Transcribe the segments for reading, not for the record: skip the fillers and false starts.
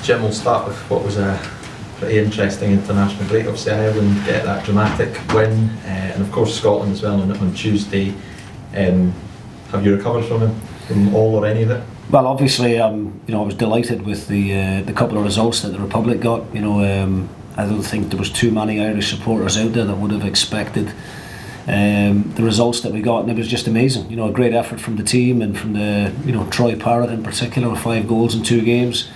Jim, we'll start with what was a pretty interesting international break. Obviously Ireland get that dramatic win, and of course Scotland as well on Tuesday. Have you recovered from all or any of it? Well, obviously, I was delighted with the couple of results that the Republic got. I don't think there was too many Irish supporters out there that would have expected the results that we got, and it was just amazing. A great effort from the team and from the Troy Parrott in particular, with 5 goals in 2 games,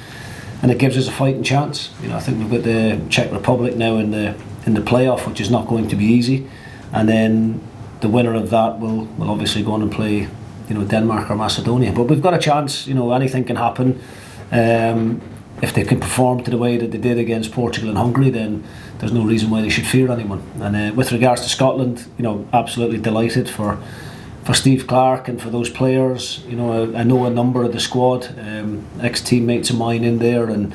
and it gives us a fighting chance. I think we've got the Czech Republic now in the playoff, which is not going to be easy, and then the winner of that will obviously go on and play Denmark or Macedonia. But we've got a chance. Anything can happen. If they can perform to the way that they did against Portugal and Hungary, then there's no reason why they should fear anyone. And with regards to Scotland, absolutely delighted for Steve Clarke and for those players. I know a number of the squad, ex-teammates of mine in there, and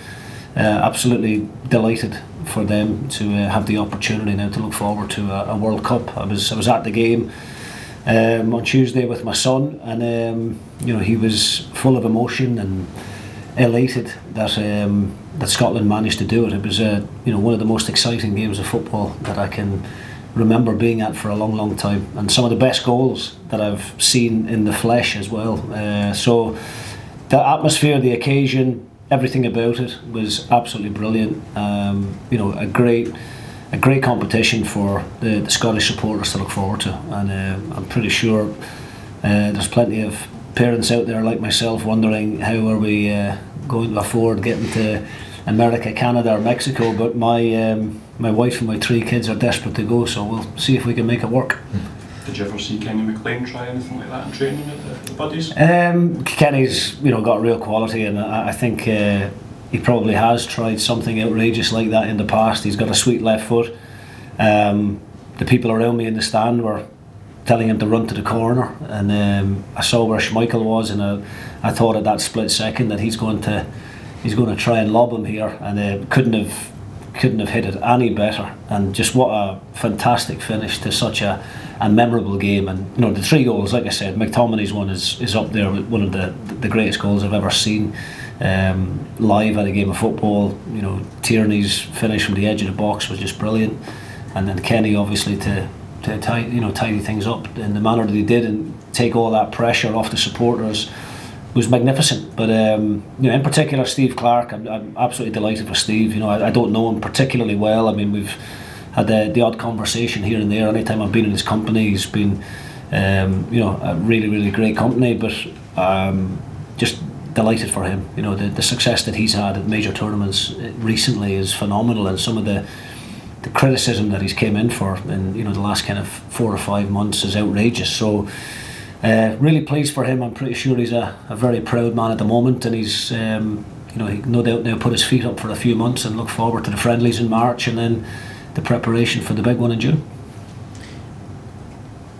absolutely delighted for them to have the opportunity now to look forward to a World Cup. I was at the game on Tuesday with my son, and he was full of emotion and elated that Scotland managed to do it. It was one of the most exciting games of football that I can remember being at for a long time, and some of the best goals that I've seen in the flesh as well. So the atmosphere, the occasion, everything about it was absolutely brilliant. A great competition for the Scottish supporters to look forward to, and I'm pretty sure there's plenty of parents out there like myself wondering how are we going to afford getting to America, Canada or Mexico, but my wife and my 3 kids are desperate to go, so we'll see if we can make it work. Did you ever see Kenny McLean try anything like that in training at the Buddies? Kenny's got real quality, and I think he probably has tried something outrageous like that in the past. He's got a sweet left foot. The people around me in the stand were telling him to run to the corner, and I saw where Schmeichel was, and I thought at that split second that he's going to try and lob him here, and couldn't have hit it any better. And just what a fantastic finish to such a memorable game. And the 3 goals, like I said, McTominay's one is up there with one of the greatest goals I've ever seen live at a game of football. Tierney's finish from the edge of the box was just brilliant, and then Kenny obviously to tidy things up in the manner that he did and take all that pressure off the supporters was magnificent. But in particular, Steve Clarke, I'm absolutely delighted for Steve. I don't know him particularly well. I mean, we've had the odd conversation here and there. Anytime I've been in his company, he's been a really great company. But just delighted for him. The success that he's had at major tournaments recently is phenomenal, and some of the criticism that he's came in for in the last kind of 4 or 5 months is outrageous. So really pleased for him. I'm pretty sure he's a very proud man at the moment, and he's he no doubt now put his feet up for a few months and look forward to the friendlies in March and then the preparation for the big one in June.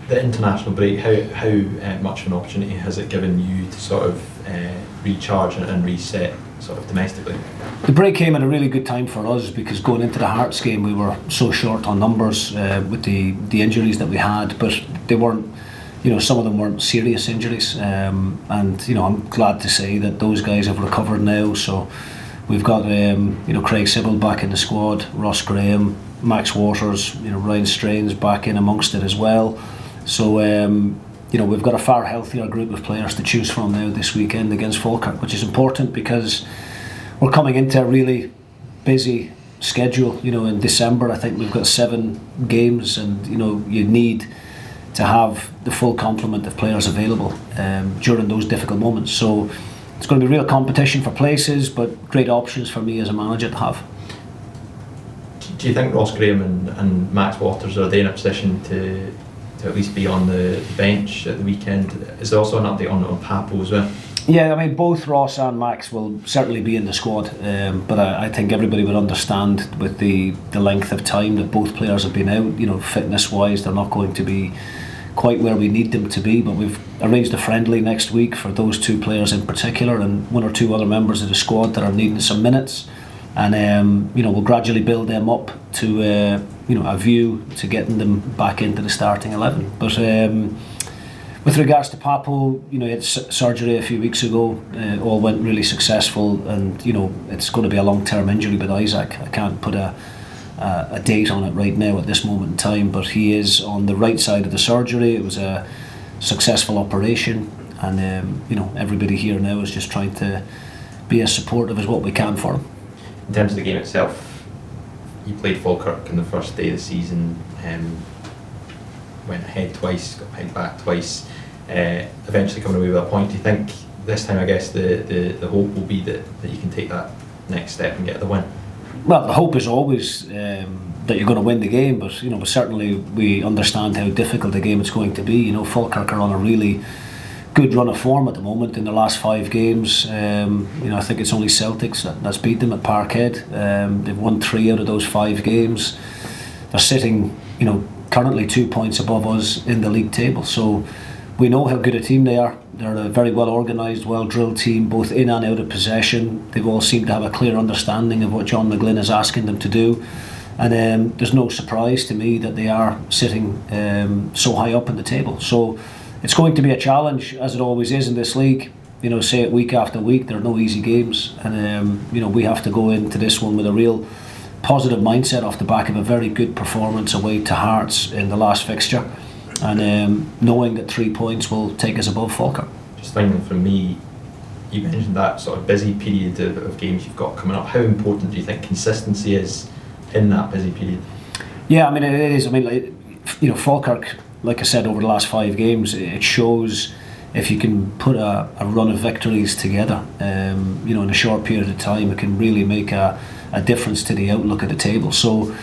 The international break, how much of an opportunity has it given you to sort of recharge and reset sort of domestically? The break came at a really good time for us, because going into the Hearts game we were so short on numbers with the injuries that we had, but they weren't, some of them weren't serious injuries, and I'm glad to say that those guys have recovered now. So we've got Craig Sibbald back in the squad, Ross Graham, Max Waters, Ryan Strain's back in amongst it as well. So we've got a far healthier group of players to choose from now this weekend against Falkirk, which is important because we're coming into a really busy schedule. In December I think we've got 7 games, and you need to have the full complement of players available during those difficult moments. So it's going to be real competition for places, but great options for me as a manager to have. Do you think Ross Graham and Max Waters, are they in a position to at least be on the bench at the weekend? Is there also an update on Papo as well? Yeah, I mean, both Ross and Max will certainly be in the squad, but I think everybody would understand with the length of time that both players have been out, fitness wise they're not going to be quite where we need them to be. But we've arranged a friendly next week for those 2 players in particular, and 1 or 2 other members of the squad that are needing some minutes, and we'll gradually build them up to a view to getting them back into the starting 11. But With regards to Papo, you know, he had surgery a few weeks ago. All went really successful, and you know, it's going to be a long-term injury with Isaac. I can't put a date on it right now at this moment in time, but he is on the right side of the surgery. It was a successful operation, and you know, everybody here now is just trying to be as supportive as what we can for him. In terms of the game itself, you played Falkirk in the first day of the season, went ahead twice, got pegged back twice, eventually coming away with a point. Do you think this time, I guess, the hope will be that you can take that next step and get the win? Well, the hope is always that you're going to win the game, but you know, certainly we understand how difficult the game it's going to be. You know, Falkirk are on a really good run of form at the moment in the last 5 games. You know, I think it's only Celtics that's beat them at Parkhead. They've won 3 out of those 5 games. They're sitting, you know, currently 2 points above us in the league table. So we know how good a team they are. They're a very well organised, well drilled team, both in and out of possession. They've all seemed to have a clear understanding of what John McGlynn is asking them to do. And there's no surprise to me that they are sitting so high up in the table. So it's going to be a challenge, as it always is in this league. You know, say it week after week, there are no easy games. And you know, we have to go into this one with a real positive mindset off the back of a very good performance away to Hearts in the last fixture, and knowing that 3 points will take us above Falkirk. Just finally from me, you mentioned that sort of busy period of games you've got coming up. How important do you think consistency is in that busy period? Yeah, I mean, it is. I mean, like, you know, Falkirk, like I said, over the last 5 games, it shows if you can put a run of victories together, you know, in a short period of time, it can really make a difference to the outlook of the table. So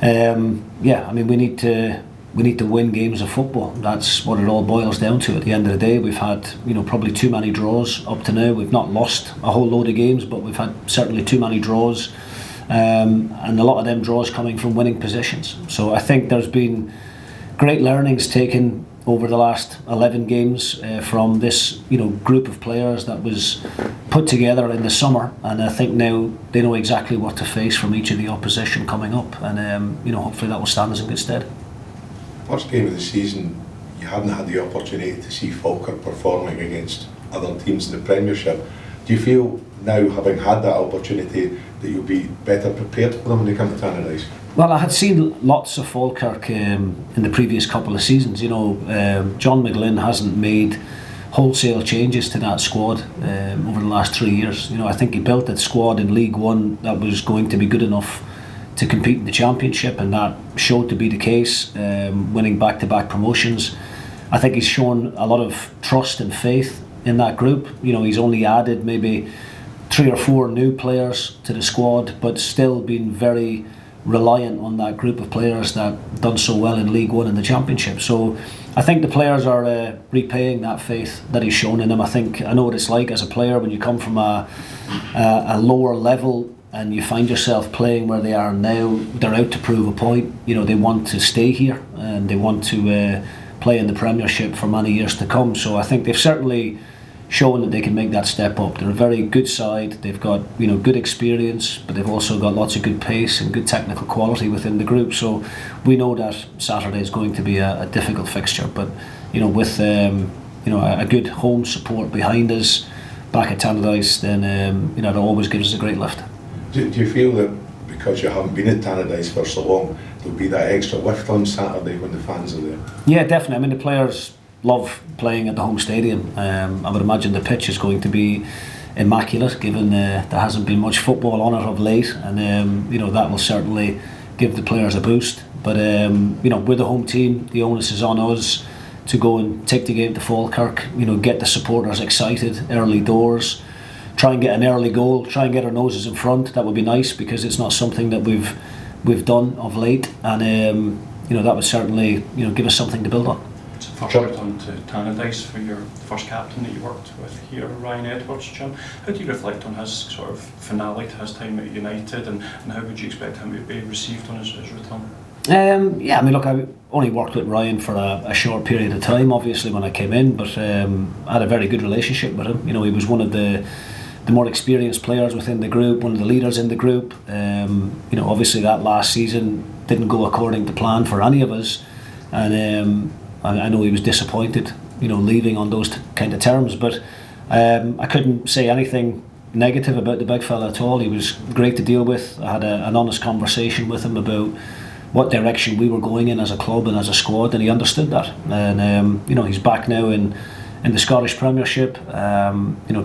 yeah, I mean, we need to win games of football. That's what it all boils down to. At the end of the day, we've had, you know, probably too many draws up to now. We've not lost a whole load of games, but we've had certainly too many draws, and a lot of them draws coming from winning positions. So I think there's been great learnings taken over the last 11 games from this, you know, group of players that was put together in the summer, and I think now they know exactly what to face from each of the opposition coming up, and you know, hopefully that will stand us in good stead. First game of the season, you hadn't had the opportunity to see Falkirk performing against other teams in the Premiership. Do you feel now, having had that opportunity, that you'll be better prepared for them when they come to Tannadice? Well, I had seen lots of Falkirk in the previous couple of seasons. You know, John McGlynn hasn't made wholesale changes to that squad over the last 3 years. You know, I think he built that squad in League One that was going to be good enough to compete in the Championship, and that showed to be the case, winning back-to-back promotions. I think he's shown a lot of trust and faith in that group. You know, he's only added maybe 3 or 4 new players to the squad, but still been very reliant on that group of players that done so well in League One and the Championship. So I think the players are repaying that faith that he's shown in them. I know what it's like as a player when you come from a lower level and you find yourself playing where they are now. They're out to prove a point. You know, they want to stay here and they want to play in the Premiership for many years to come. So I think they've certainly shown that they can make that step up. They're a very good side. They've got, you know, good experience, but they've also got lots of good pace and good technical quality within the group. So we know that Saturday is going to be a difficult fixture, but you know, with you know, a good home support behind us back at Tannadice, then you know, it always gives us a great lift. Do you feel that because you haven't been at Tannadice for so long, there'll be that extra lift on Saturday when the fans are there? Yeah, definitely. I mean, the players love playing at the home stadium. I would imagine the pitch is going to be immaculate, given there hasn't been much football on it of late, and you know, that will certainly give the players a boost. But you know, we're the home team. The onus is on us to go and take the game to Falkirk. You know, get the supporters excited early doors. Try and get an early goal. Try and get our noses in front. That would be nice, because it's not something that we've done of late, and you know, that would certainly, you know, give us something to build on. It's a first return to Tannadice for your first captain that you worked with here, Ryan Edwards, Jim. How do you reflect on his sort of finale to his time at United, and how would you expect him to be received on his return? Yeah, I mean, look, I only worked with Ryan for a short period of time, obviously, when I came in, but I had a very good relationship with him. You know, he was one of the more experienced players within the group, one of the leaders in the group. You know, obviously that last season didn't go according to plan for any of us, and I know he was disappointed leaving on those kind of terms. But I couldn't say anything negative about the big fella at all. He was great to deal with. I had an honest conversation with him about what direction we were going in as a club and as a squad, and he understood that. And he's back now in the Scottish Premiership,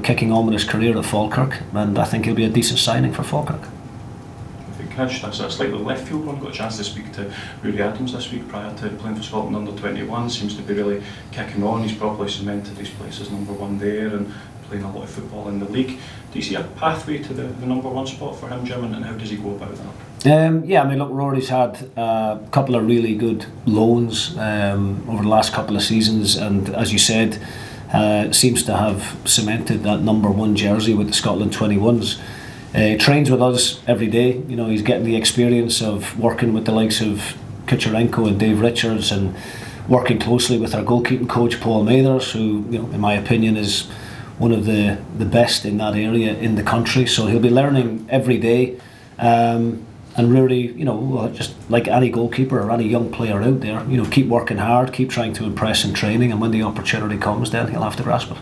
kicking on with his career at Falkirk, and I think he'll be a decent signing for Falkirk. Can I just ask a slightly left field one? Got a chance to speak to Rudy Adams this week prior to playing for Scotland under 21. Seems to be really kicking on. He's probably cemented his place as number one there and playing a lot of football in the league. Do you see a pathway to the number one spot for him, Jim, and how does he go about that? Yeah, I mean, look, Rory's had a couple of really good loans over the last couple of seasons, and as you said, seems to have cemented that number one jersey with the Scotland 21s. Trains with us every day. He's getting the experience of working with the likes of Kucherenko and Dave Richards, and working closely with our goalkeeping coach Paul Mathers, who, in my opinion, is one of the best in that area in the country. So he'll be learning every day, and really, just like any goalkeeper or any young player out there, keep working hard, keep trying to impress in training, and when the opportunity comes, then he'll have to grasp it.